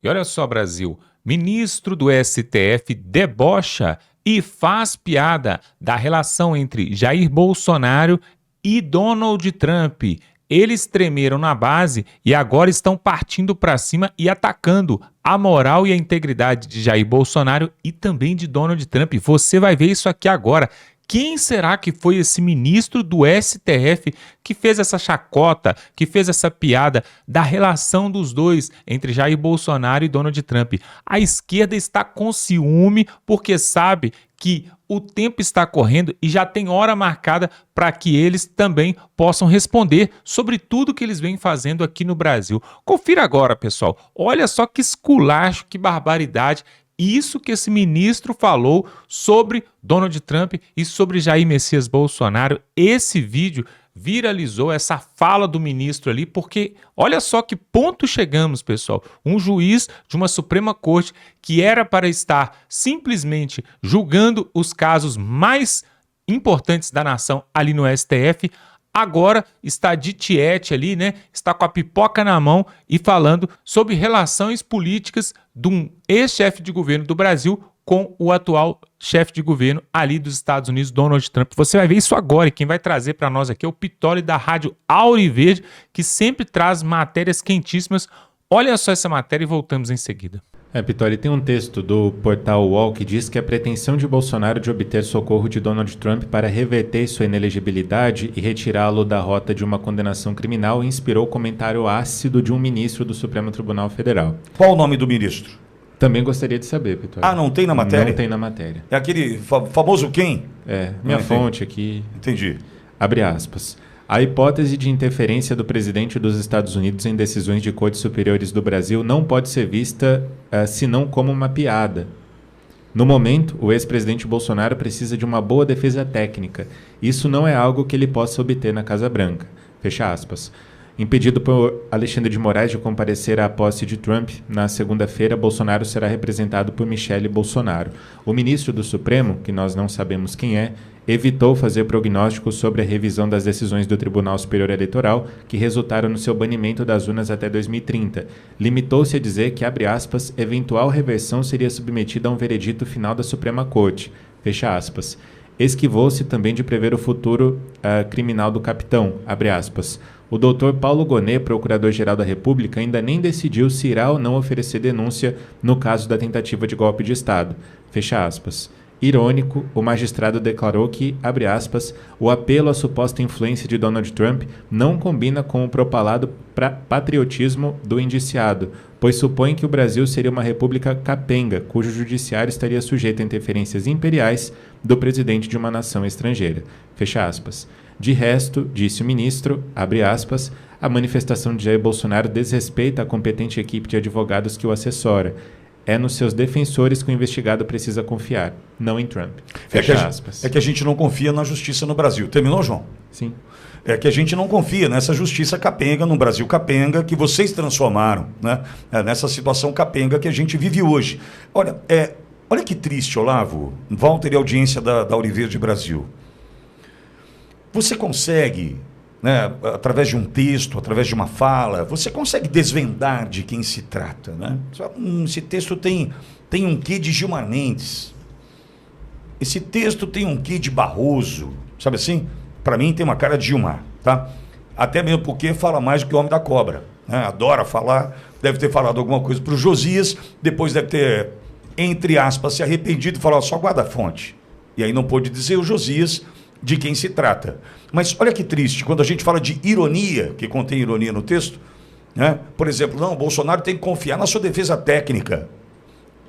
E olha só, Brasil, ministro do STF debocha e faz piada da relação entre Jair Bolsonaro e Donald Trump. Eles tremeram na base e agora estão partindo para cima e atacando a moral e a integridade de Jair Bolsonaro e também de Donald Trump. Você vai ver isso aqui agora. Quem será que foi esse ministro do STF que fez essa chacota, que fez essa piada da relação dos dois entre Jair Bolsonaro e Donald Trump? A esquerda está com ciúme porque sabe que o tempo está correndo e já tem hora marcada para que eles também possam responder sobre tudo que eles vêm fazendo aqui no Brasil. Confira agora, pessoal. Olha só que esculacho, que barbaridade. Isso que esse ministro falou sobre Donald Trump e sobre Jair Messias Bolsonaro. Esse vídeo viralizou, essa fala do ministro ali, porque olha só que ponto chegamos, pessoal. Um juiz de uma Suprema Corte que era para estar simplesmente julgando os casos mais importantes da nação ali no STF, agora está de tiete ali, né? Está com a pipoca na mão e falando sobre relações políticas de um ex-chefe de governo do Brasil com o atual chefe de governo ali dos Estados Unidos, Donald Trump. Você vai ver isso agora e quem vai trazer para nós aqui é o Pitoli da Rádio Auriverde, que sempre traz matérias quentíssimas. Olha só essa matéria e voltamos em seguida. Pitoli, tem um texto do portal UOL que diz que a pretensão de Bolsonaro de obter socorro de Donald Trump para reverter sua inelegibilidade e retirá-lo da rota de uma condenação criminal inspirou o comentário ácido de um ministro do Supremo Tribunal Federal. Qual o nome do ministro? Também gostaria de saber, Pitoli. Ah, não tem na matéria? Não tem na matéria. É aquele famoso quem? Minha fonte aqui. Entendi. Abre aspas. A hipótese de interferência do presidente dos Estados Unidos em decisões de cortes superiores do Brasil não pode ser vista senão como uma piada. No momento, o ex-presidente Bolsonaro precisa de uma boa defesa técnica. Isso não é algo que ele possa obter na Casa Branca. Fecha aspas. Impedido por Alexandre de Moraes de comparecer à posse de Trump, na segunda-feira, Bolsonaro será representado por Michele Bolsonaro. O ministro do Supremo, que nós não sabemos quem é, evitou fazer prognósticos sobre a revisão das decisões do Tribunal Superior Eleitoral, que resultaram no seu banimento das urnas até 2030. Limitou-se a dizer que, abre aspas, eventual reversão seria submetida a um veredito final da Suprema Corte. Fecha aspas. Esquivou-se também de prever o futuro criminal do capitão, abre aspas. O doutor Paulo Gonet, procurador-geral da República, ainda nem decidiu se irá ou não oferecer denúncia no caso da tentativa de golpe de Estado. Fecha aspas. Irônico, o magistrado declarou que, abre aspas, o apelo à suposta influência de Donald Trump não combina com o propalado patriotismo do indiciado, pois supõe que o Brasil seria uma república capenga, cujo judiciário estaria sujeito a interferências imperiais do presidente de uma nação estrangeira. Fecha aspas. De resto, disse o ministro, abre aspas, a manifestação de Jair Bolsonaro desrespeita a competente equipe de advogados que o assessora. É nos seus defensores que o investigado precisa confiar, não em Trump. Fecha aspas. É que a gente não confia na justiça no Brasil. Terminou, João? Sim. É que a gente não confia nessa justiça capenga, no Brasil capenga, que vocês transformaram, né? Nessa situação capenga que a gente vive hoje. Olha que triste, Olavo, Walter e audiência da Auriverde Brasil. Você consegue, né, através de um texto, através de uma fala, você consegue desvendar de quem se trata, né? Esse texto tem um quê de Gilmar Mendes. Esse texto tem um quê de Barroso, sabe assim? Para mim tem uma cara de Gilmar, tá? Até mesmo porque fala mais do que o Homem da Cobra, né? Adora falar, deve ter falado alguma coisa para o Josias, depois deve ter, entre aspas, se arrependido e falado, só guarda a fonte. E aí não pôde dizer o Josias de quem se trata. Mas olha que triste, quando a gente fala de ironia, que contém ironia no texto, né? Por exemplo, não, o Bolsonaro tem que confiar na sua defesa técnica.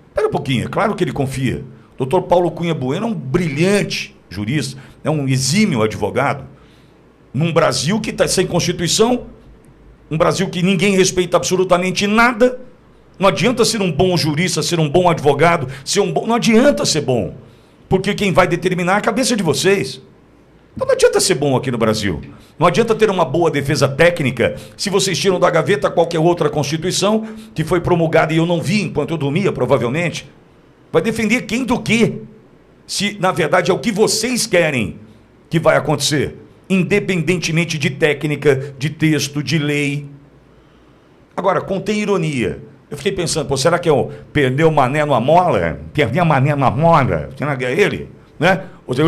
Espera um pouquinho, é claro que ele confia. O Dr. Paulo Cunha Bueno é um brilhante jurista, é um exímio advogado, num Brasil que está sem Constituição, um Brasil que ninguém respeita absolutamente nada. Não adianta ser um bom jurista, ser um bom advogado, não adianta ser bom, porque quem vai determinar é a cabeça de vocês. Então não adianta ser bom aqui no Brasil. Não adianta ter uma boa defesa técnica se vocês tiram da gaveta qualquer outra Constituição que foi promulgada e eu não vi enquanto eu dormia, provavelmente. Vai defender quem do quê? Se, na verdade, é o que vocês querem que vai acontecer, independentemente de técnica, de texto, de lei. Agora, contém ironia. Eu fiquei pensando, pô, será que eu perdi o mané numa mola? Perdi a mané na mola? Será que é ele? Né? Ou você...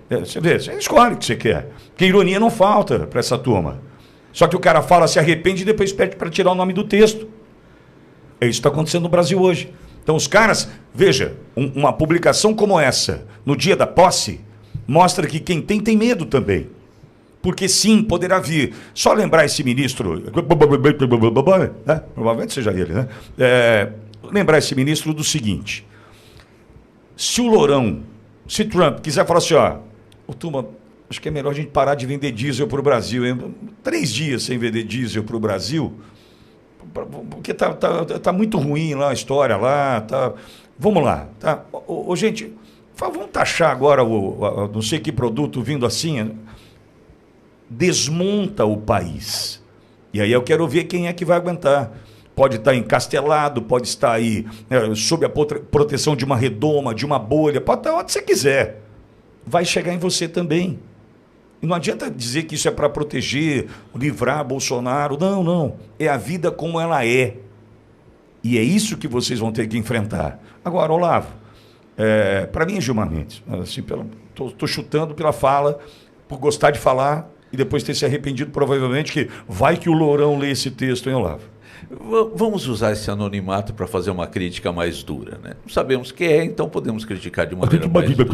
Você vê, você escolhe o que você quer. Porque ironia não falta para essa turma. Só que o cara fala, se arrepende e depois pede para tirar o nome do texto. É isso que está acontecendo no Brasil hoje. Então os caras, veja, uma publicação como essa, no dia da posse, mostra que quem tem medo também. Porque sim, poderá vir. Só lembrar esse ministro, né? Provavelmente seja ele, né? Lembrar esse ministro do seguinte: se o Lourão, se Trump quiser falar assim, ó, turma, acho que é melhor a gente parar de vender diesel para o Brasil, hein? 3 dias sem vender diesel para o Brasil, porque tá muito ruim lá a história lá, tá. Vamos lá, tá? Gente, vamos taxar agora não sei que produto vindo assim. Desmonta o país. E aí eu quero ver quem é que vai aguentar. Pode estar encastelado, pode estar aí sob a proteção de uma redoma, de uma bolha, pode estar onde você quiser. Vai chegar em você também. E não adianta dizer que isso é para proteger, livrar Bolsonaro. Não, não. É a vida como ela é. E é isso que vocês vão ter que enfrentar. Agora, Olavo, para mim é Gilmar Mendes. Assim, tô chutando pela fala, por gostar de falar, e depois ter se arrependido, provavelmente, que vai que o Lourão lê esse texto, hein, Olavo? Vamos usar esse anonimato para fazer uma crítica mais dura, né? Não sabemos quem é, então podemos criticar de maneira mais dura.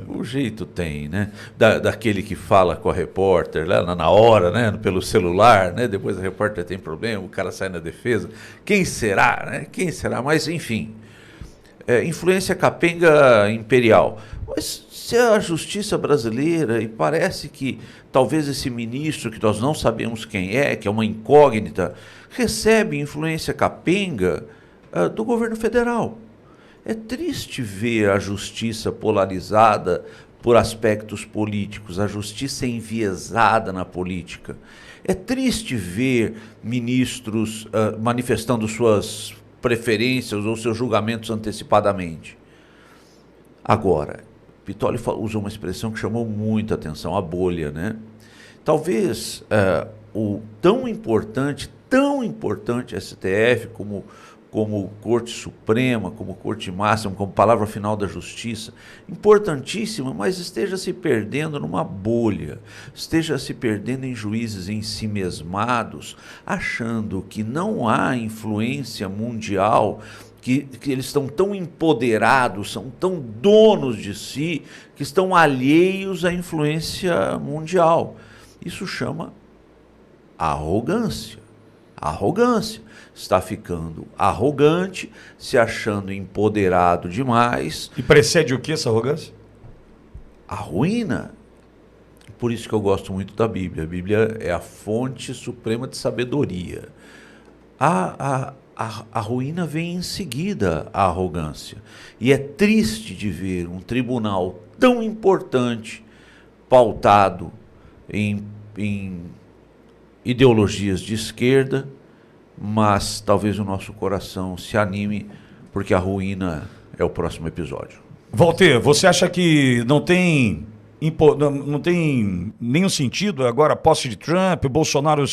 O jeito tem, né? Daquele que fala com a repórter lá na hora, né? Pelo celular, né? Depois a repórter tem problema, o cara sai na defesa. Quem será, né? Quem será? Mas, enfim, influência capenga imperial. Mas se a justiça brasileira, e parece que talvez esse ministro, que nós não sabemos quem é, que é uma incógnita, recebe influência capenga do governo federal. É triste ver a justiça polarizada por aspectos políticos, a justiça enviesada na política. É triste ver ministros manifestando suas preferências ou seus julgamentos antecipadamente. Agora, Pittoli usou uma expressão que chamou muita atenção, a bolha, né? Talvez o tão importante STF como Corte Suprema, como Corte Máxima, como palavra final da Justiça, importantíssima, mas esteja se perdendo numa bolha, esteja se perdendo em juízes ensimesmados, achando que não há influência mundial, que eles estão tão empoderados, são tão donos de si, que estão alheios à influência mundial. Isso chama arrogância. Arrogância. Está ficando arrogante, se achando empoderado demais. E precede o que essa arrogância? A ruína. Por isso que eu gosto muito da Bíblia. A Bíblia é a fonte suprema de sabedoria. A ruína vem em seguida à arrogância. E é triste de ver um tribunal tão importante pautado em ideologias de esquerda, mas talvez o nosso coração se anime, porque a ruína é o próximo episódio. Walter, você acha que não tem nenhum sentido agora a posse de Trump, Bolsonaro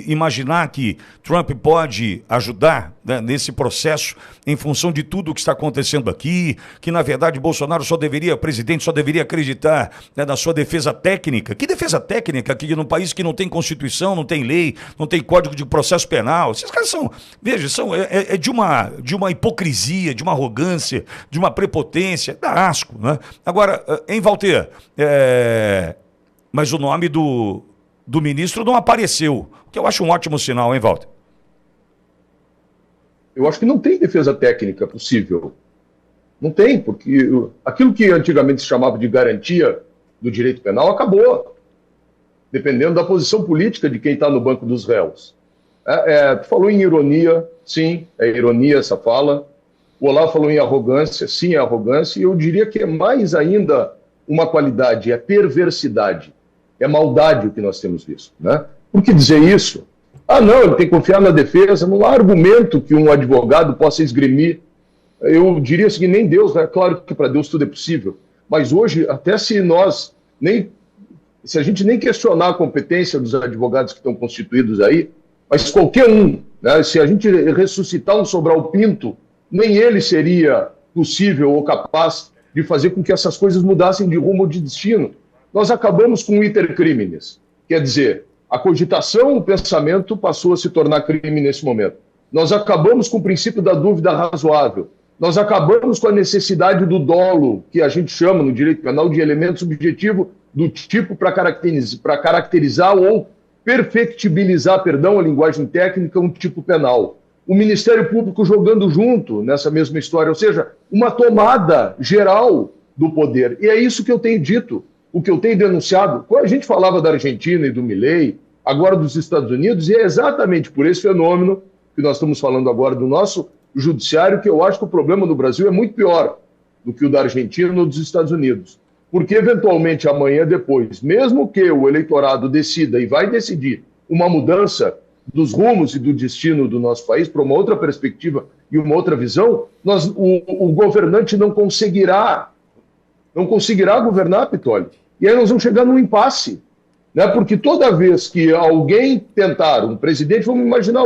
imaginar que Trump pode ajudar, né, nesse processo em função de tudo o que está acontecendo aqui, que na verdade Bolsonaro o presidente só deveria acreditar, né, na sua defesa técnica? Que defesa técnica que num país que não tem Constituição, não tem lei, não tem Código de Processo Penal? Esses caras de uma hipocrisia, de uma arrogância, de uma prepotência, dá asco, né? Agora, hein, Walter, mas o nome do ministro não apareceu, o que eu acho um ótimo sinal, hein, Walter? Eu acho que não tem defesa técnica possível. Não tem, porque aquilo que antigamente se chamava de garantia do direito penal acabou, dependendo da posição política de quem está no banco dos réus. Tu falou em ironia, sim, é ironia essa fala. O Olavo falou em arrogância, sim, é arrogância, e eu diria que é mais ainda uma qualidade, é perversidade, é maldade o que nós temos visto, né? Por que dizer isso? Não, ele tem que confiar na defesa, não há argumento que um advogado possa esgrimir. Eu diria assim, nem Deus, né? Claro que para Deus tudo é possível, mas hoje, até se a gente nem questionar a competência dos advogados que estão constituídos aí, mas qualquer um né? Se a gente ressuscitar um Sobral Pinto, nem ele seria possível ou capaz de fazer com que essas coisas mudassem de rumo ou de destino. Nós acabamos com o iter criminis, quer dizer, a cogitação, o pensamento passou a se tornar crime nesse momento. Nós acabamos com o princípio da dúvida razoável. Nós acabamos com a necessidade do dolo, que a gente chama no direito penal de elemento subjetivo do tipo para caracterizar ou perfectibilizar, perdão, a linguagem técnica, um tipo penal. O Ministério Público jogando junto nessa mesma história, ou seja, uma tomada geral do poder. E é isso que eu tenho dito, o que eu tenho denunciado. Quando a gente falava da Argentina e do Milei, agora dos Estados Unidos, e é exatamente por esse fenômeno que nós estamos falando agora do nosso judiciário, que eu acho que o problema no Brasil é muito pior do que o da Argentina ou dos Estados Unidos. Porque, eventualmente, amanhã depois, mesmo que o eleitorado decida e vai decidir uma mudança dos rumos e do destino do nosso país para uma outra perspectiva e uma outra visão, o governante não conseguirá governar, Pitoli. E aí nós vamos chegar num impasse, né? Porque toda vez que alguém tentar, um presidente, vamos imaginar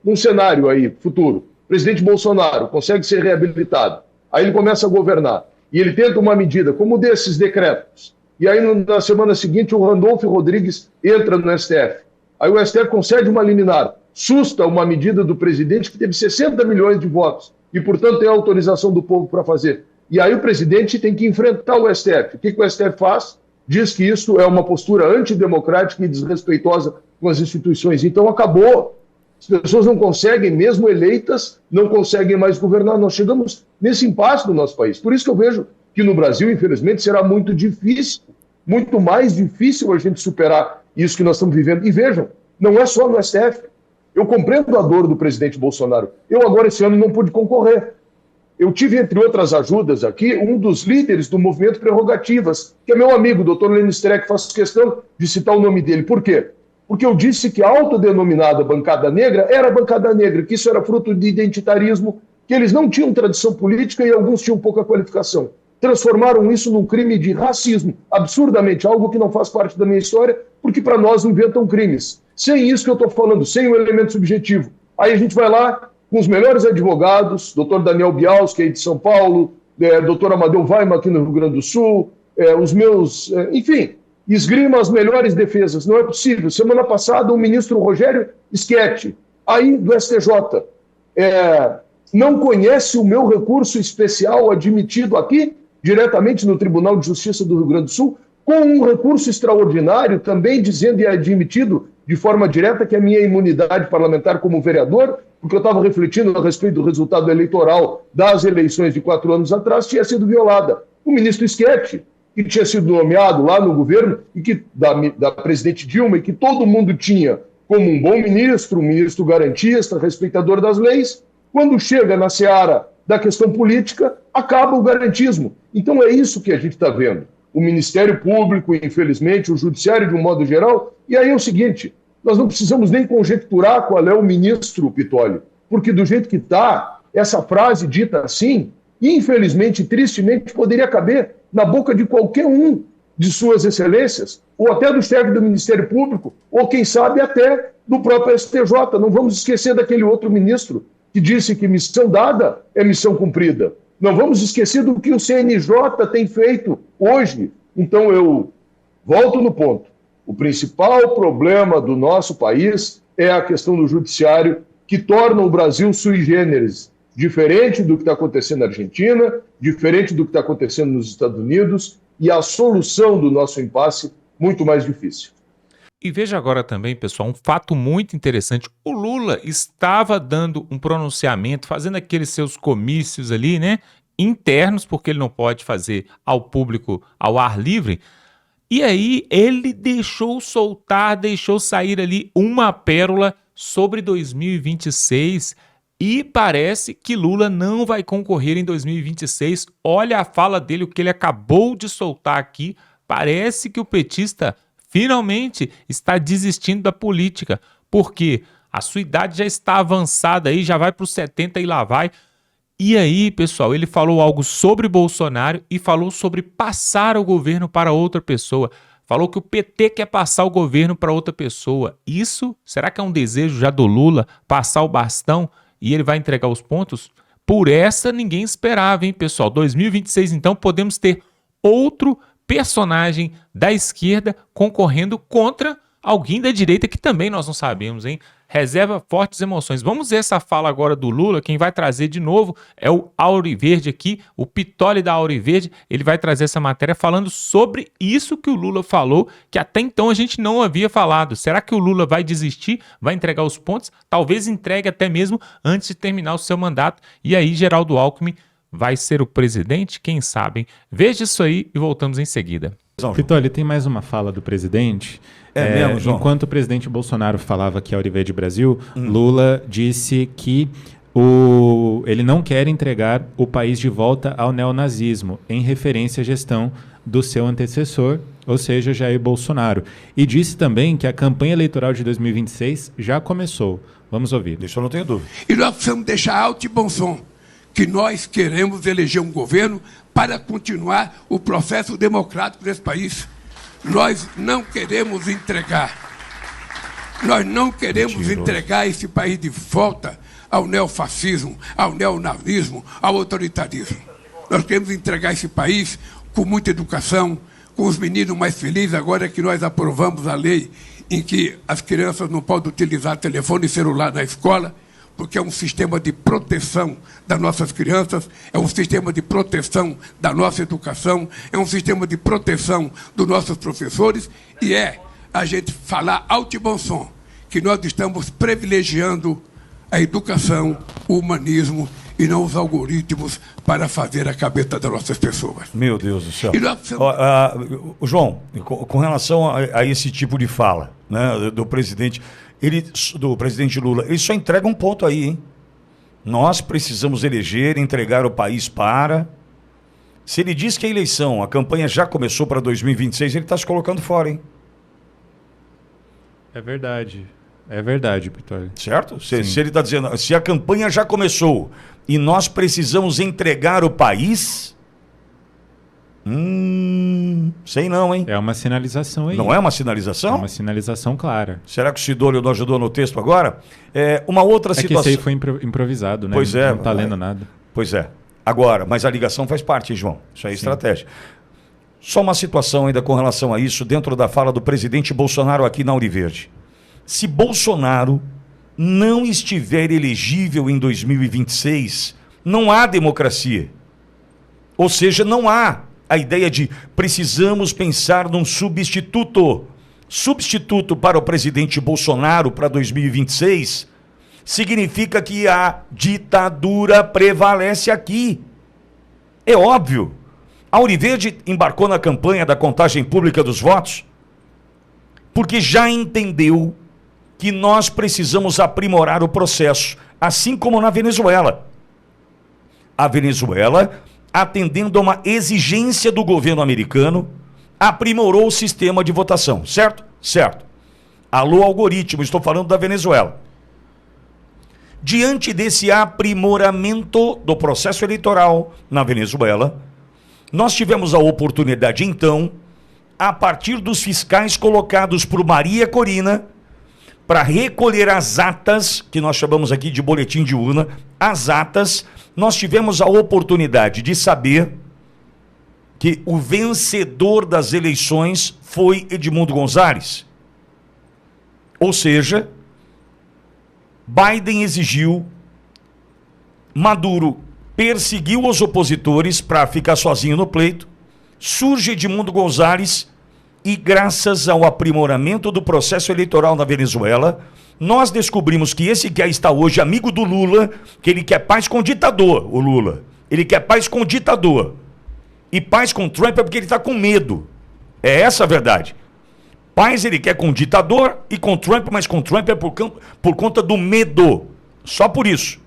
um cenário aí futuro, o presidente Bolsonaro consegue ser reabilitado, aí ele começa a governar, e ele tenta uma medida como desses decretos, e aí na semana seguinte o Randolfo Rodrigues entra no STF, aí o STF concede uma liminar, susta uma medida do presidente que teve 60 milhões de votos, e portanto tem autorização do povo para fazer. E aí o presidente tem que enfrentar o STF. O que o STF faz? Diz que isso é uma postura antidemocrática e desrespeitosa com as instituições. Então acabou. As pessoas não conseguem, mesmo eleitas, não conseguem mais governar. Nós chegamos nesse impasse do nosso país. Por isso que eu vejo que no Brasil, infelizmente, será muito difícil, muito mais difícil a gente superar isso que nós estamos vivendo. E vejam, não é só no STF. Eu compreendo a dor do presidente Bolsonaro. Eu agora, esse ano, não pude concorrer. Eu tive, entre outras ajudas aqui, um dos líderes do movimento Prerrogativas, que é meu amigo, o doutor Lênin Streck, faço questão de citar o nome dele. Por quê? Porque eu disse que a autodenominada bancada negra era a bancada negra, que isso era fruto de identitarismo, que eles não tinham tradição política e alguns tinham pouca qualificação. Transformaram isso num crime de racismo, absurdamente, algo que não faz parte da minha história, porque para nós inventam crimes. Sem isso que eu estou falando, sem o elemento subjetivo. Aí a gente vai lá com os melhores advogados, doutor Daniel Bialski, aí de São Paulo, doutor Amadeu Weimar, aqui no Rio Grande do Sul, enfim, esgrima as melhores defesas. Não é possível. Semana passada, o ministro Rogério Schetti, aí do STJ, não conhece o meu recurso especial admitido aqui, diretamente no Tribunal de Justiça do Rio Grande do Sul, com um recurso extraordinário, também dizendo e admitido de forma direta que a minha imunidade parlamentar como vereador, porque eu estava refletindo a respeito do resultado eleitoral das eleições de 4 anos atrás, tinha sido violada. O ministro Schetti, que tinha sido nomeado lá no governo e que da presidente Dilma, e que todo mundo tinha como um bom ministro, um ministro garantista, respeitador das leis, quando chega na seara da questão política, acaba o garantismo. Então é isso que a gente está vendo. O Ministério Público, infelizmente, o Judiciário de um modo geral. E aí é o seguinte, nós não precisamos nem conjecturar qual é o ministro, Pitoli, porque do jeito que está, essa frase dita assim, infelizmente, tristemente, poderia caber na boca de qualquer um de suas excelências, ou até do chefe do Ministério Público, ou quem sabe até do próprio STJ. Não vamos esquecer daquele outro ministro que disse que missão dada é missão cumprida. Não vamos esquecer do que o CNJ tem feito hoje. Então eu volto no ponto. O principal problema do nosso país é a questão do judiciário, que torna o Brasil sui generis, diferente do que está acontecendo na Argentina, diferente do que está acontecendo nos Estados Unidos, e a solução do nosso impasse muito mais difícil. E veja agora também, pessoal, um fato muito interessante. O Lula estava dando um pronunciamento, fazendo aqueles seus comícios ali, né, internos, porque ele não pode fazer ao público ao ar livre. E aí ele deixou sair ali uma pérola sobre 2026 e parece que Lula não vai concorrer em 2026. Olha a fala dele, o que ele acabou de soltar aqui. Parece que o petista finalmente está desistindo da política, porque a sua idade já está avançada aí, já vai para os 70 e lá vai. E aí, pessoal, ele falou algo sobre Bolsonaro e falou sobre passar o governo para outra pessoa. falou que o PT quer passar o governo para outra pessoa. Isso, será que é um desejo já do Lula, passar o bastão e ele vai entregar os pontos? Por essa ninguém esperava, hein, pessoal? 2026, então, podemos ter outro personagem da esquerda concorrendo contra alguém da direita que também nós não sabemos, hein? Reserva fortes emoções. Vamos ver essa fala agora do Lula. Quem vai trazer de novo é o Auriverde aqui, o Pitoli da Auriverde. Ele vai trazer essa matéria falando sobre isso que o Lula falou, que até então a gente não havia falado. Será que o Lula vai desistir? Vai entregar os pontos? Talvez entregue até mesmo antes de terminar o seu mandato. E aí Geraldo Alckmin vai ser o presidente? Quem sabe, hein? Veja isso aí e voltamos em seguida. Pitoli, tem mais uma fala do presidente. Mesmo, João? Enquanto o presidente Bolsonaro falava aqui ao Auriverde Brasil, Lula disse que ele não quer entregar o país de volta ao neonazismo, em referência à gestão do seu antecessor, ou seja, Jair Bolsonaro. E disse também que a campanha eleitoral de 2026 já começou. Vamos ouvir. Isso eu não tenho dúvida. E nós precisamos deixar alto e bom som que nós queremos eleger um governo para continuar o processo democrático desse país. Nós não queremos entregar. Nós não queremos entregar esse país de volta ao neofascismo, ao neonazismo, ao autoritarismo. Nós queremos entregar esse país com muita educação, com os meninos mais felizes, agora que nós aprovamos a lei em que as crianças não podem utilizar telefone e celular na escola, porque é um sistema de proteção das nossas crianças, é um sistema de proteção da nossa educação, é um sistema de proteção dos nossos professores, e é a gente falar alto e bom som que nós estamos privilegiando a educação, o humanismo e não os algoritmos para fazer a cabeça das nossas pessoas. Meu Deus do céu. E nós precisamos... João, com relação a esse tipo de fala, né, do presidente Lula, ele só entrega um ponto aí, hein? Nós precisamos eleger, entregar o país para... Se ele diz que a campanha já começou para 2026, ele está se colocando fora, hein? É verdade, Pitoli. Certo? Se ele está dizendo, se a campanha já começou e nós precisamos entregar o país... sei não, hein? É uma sinalização aí. Não é uma sinalização? É uma sinalização clara. Será que o Sidônio não ajudou no texto agora? Uma outra situação... que esse aí foi improvisado, né? Pois é. Não está lendo nada. Pois é. Agora, mas a ligação faz parte, hein, João? Isso aí é estratégia. Só uma situação ainda com relação a isso, dentro da fala do presidente Bolsonaro aqui na Auriverde. Se Bolsonaro não estiver elegível em 2026, não há democracia. Ou seja, não há a ideia de precisamos pensar num substituto. Substituto para o presidente Bolsonaro para 2026 significa que a ditadura prevalece aqui. É óbvio. A Auriverde embarcou na campanha da contagem pública dos votos porque já entendeu que nós precisamos aprimorar o processo, assim como na Venezuela. A Venezuela, atendendo a uma exigência do governo americano, aprimorou o sistema de votação, certo? Certo. Alô, algoritmo, estou falando da Venezuela. Diante desse aprimoramento do processo eleitoral na Venezuela, nós tivemos a oportunidade, então, a partir dos fiscais colocados por Maria Corina, para recolher as atas, que nós chamamos aqui de boletim de urna, as atas, nós tivemos a oportunidade de saber que o vencedor das eleições foi Edmundo Gonzalez. Ou seja, Biden exigiu, Maduro perseguiu os opositores para ficar sozinho no pleito, surge Edmundo Gonzalez e graças ao aprimoramento do processo eleitoral na Venezuela, nós descobrimos que esse que aí está hoje, amigo do Lula, que ele quer paz com ditador, o Lula. Ele quer paz com ditador. E paz com Trump é porque ele está com medo. É essa a verdade. Paz ele quer com ditador e com Trump, mas com Trump é por conta do medo. Só por isso.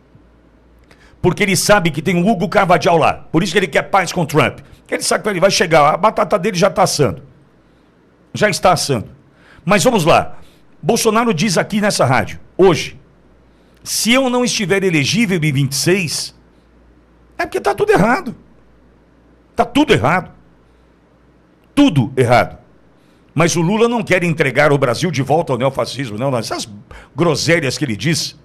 Porque ele sabe que tem o Hugo Carvajal lá. Por isso que ele quer paz com Trump. Porque ele sabe que ele vai chegar, a batata dele já está assando. Já está assando. Mas vamos lá. Bolsonaro diz aqui nessa rádio, hoje, se eu não estiver elegível em 26, é porque está tudo errado. Está tudo errado. Tudo errado. Mas o Lula não quer entregar o Brasil de volta ao neofascismo, não. Essas groselhas que ele diz.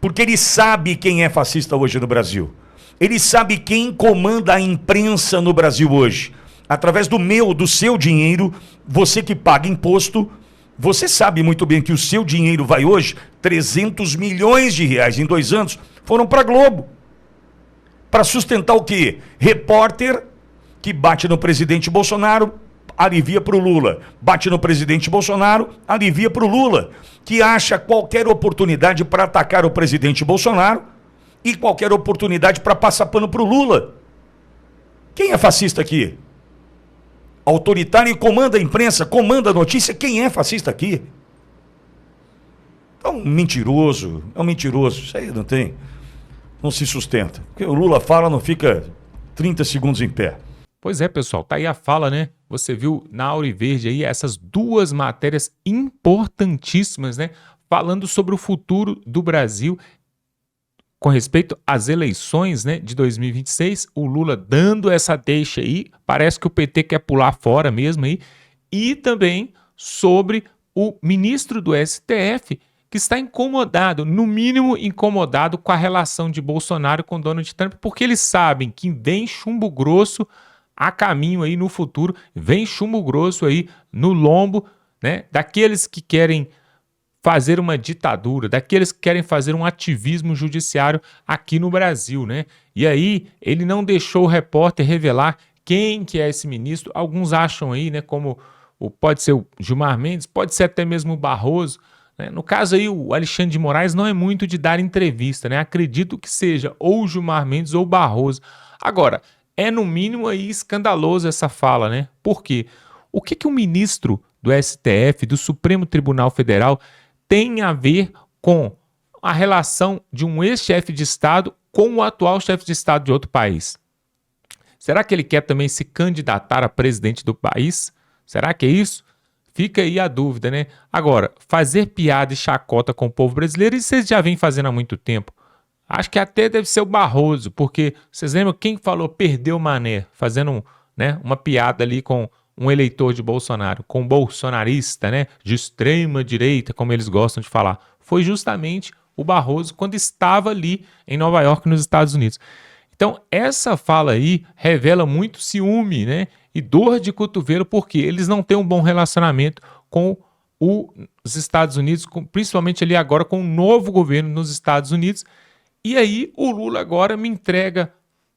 Porque ele sabe quem é fascista hoje no Brasil. Ele sabe quem comanda a imprensa no Brasil hoje. Através do seu dinheiro, você que paga imposto, você sabe muito bem que o seu dinheiro vai hoje, 300 milhões de reais em 2 anos, foram para a Globo. Para sustentar o quê? Repórter que bate no presidente Bolsonaro, alivia para o Lula. Bate no presidente Bolsonaro, alivia para o Lula. Que acha qualquer oportunidade para atacar o presidente Bolsonaro e qualquer oportunidade para passar pano para o Lula. Quem é fascista aqui? Autoritário e comanda a imprensa, comanda a notícia. Quem é fascista aqui? É um mentiroso. Isso aí não se sustenta. Porque o Lula fala, não fica 30 segundos em pé. Pois é, pessoal, tá aí a fala, né? Você viu na Auriverde aí essas 2 matérias importantíssimas, né? Falando sobre o futuro do Brasil com respeito às eleições, né, de 2026. O Lula dando essa deixa aí, parece que o PT quer pular fora mesmo aí. E também sobre o ministro do STF, que está incomodado, no mínimo incomodado com a relação de Bolsonaro com Donald Trump, porque eles sabem que vem chumbo grosso a caminho aí no futuro, vem chumbo grosso aí no lombo, né, daqueles que querem fazer uma ditadura, daqueles que querem fazer um ativismo judiciário aqui no Brasil, né? E aí ele não deixou o repórter revelar quem que é esse ministro. Alguns acham aí, né, como pode ser o Gilmar Mendes, pode ser até mesmo o Barroso, né? No caso aí o Alexandre de Moraes não é muito de dar entrevista, né? Acredito que seja ou o Gilmar Mendes ou o Barroso. Agora, é no mínimo aí escandaloso essa fala, né? Por quê? O que o ministro do STF, do Supremo Tribunal Federal, tem a ver com a relação de um ex-chefe de Estado com o atual chefe de Estado de outro país? Será que ele quer também se candidatar a presidente do país? Será que é isso? Fica aí a dúvida, né? Agora, fazer piada e chacota com o povo brasileiro, isso vocês já vêm fazendo há muito tempo. Acho que até deve ser o Barroso, porque vocês lembram quem falou perdeu o Mané, fazendo uma piada ali com um eleitor de Bolsonaro, com um bolsonarista, né, de extrema direita, como eles gostam de falar. Foi justamente o Barroso quando estava ali em Nova York, nos Estados Unidos. Então, essa fala aí revela muito ciúme, né, e dor de cotovelo, porque eles não têm um bom relacionamento com os Estados Unidos, principalmente ali agora com o novo governo nos Estados Unidos. E aí o Lula agora me entrega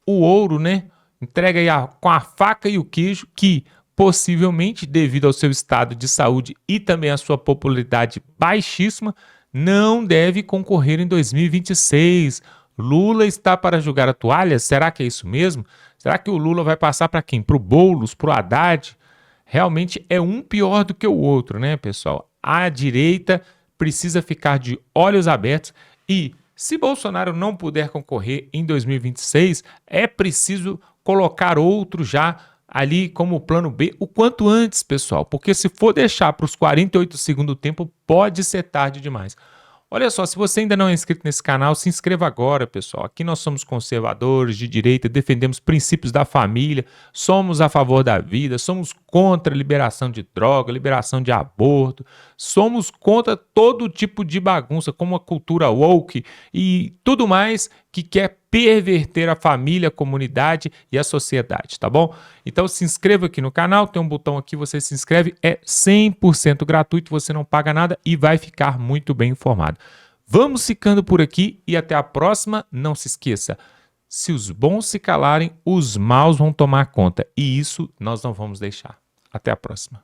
o ouro, né? Entrega aí com a faca e o queijo, que possivelmente, devido ao seu estado de saúde e também à sua popularidade baixíssima, não deve concorrer em 2026. Lula está para jogar a toalha? Será que é isso mesmo? Será que o Lula vai passar para quem? Para o Boulos, para o Haddad? Realmente é um pior do que o outro, né, pessoal? A direita precisa ficar de olhos abertos e, se Bolsonaro não puder concorrer em 2026, é preciso colocar outro já ali como plano B o quanto antes, pessoal, porque se for deixar para os 48 segundos do tempo, pode ser tarde demais. Olha só, se você ainda não é inscrito nesse canal, se inscreva agora, pessoal. Aqui nós somos conservadores, de direita, defendemos princípios da família, somos a favor da vida, somos contra a liberação de droga, liberação de aborto, somos contra todo tipo de bagunça, como a cultura woke e tudo mais que quer perverter a família, a comunidade e a sociedade, tá bom? Então se inscreva aqui no canal, tem um botão aqui, você se inscreve, é 100% gratuito, você não paga nada e vai ficar muito bem informado. Vamos ficando por aqui e até a próxima. Não se esqueça, se os bons se calarem, os maus vão tomar conta e isso nós não vamos deixar. Até a próxima.